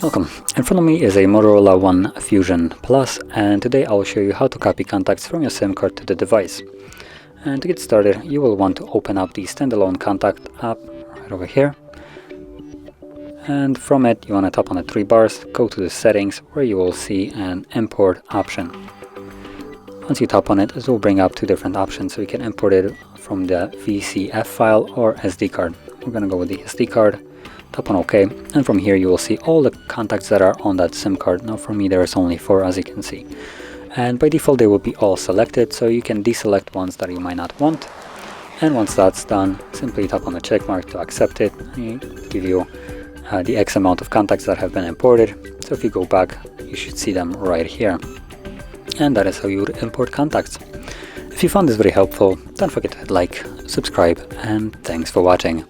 Welcome. In front of me is a Motorola One Fusion Plus, and today I will show you how to copy contacts from your SIM card to the device. And to get started, you will want to open up the standalone contact app right over here. And from it, you want to tap on the three bars, go to the settings where you will see an import option. Once you tap on it, it will bring up two different options, so you can import it from the VCF file or SD card. We're going to go with the SD card. Tap on OK, and from here you will see all the contacts that are on that SIM card. Now for me there is only 4, as you can see, and by default they will be all selected, so you can deselect ones that you might not want. And once that's done, simply tap on the check mark to accept it, and it give you the X amount of contacts that have been imported. So if you go back, you should see them right here, and that is how you would import contacts. If you found this very helpful, don't forget to hit like, subscribe, and thanks for watching.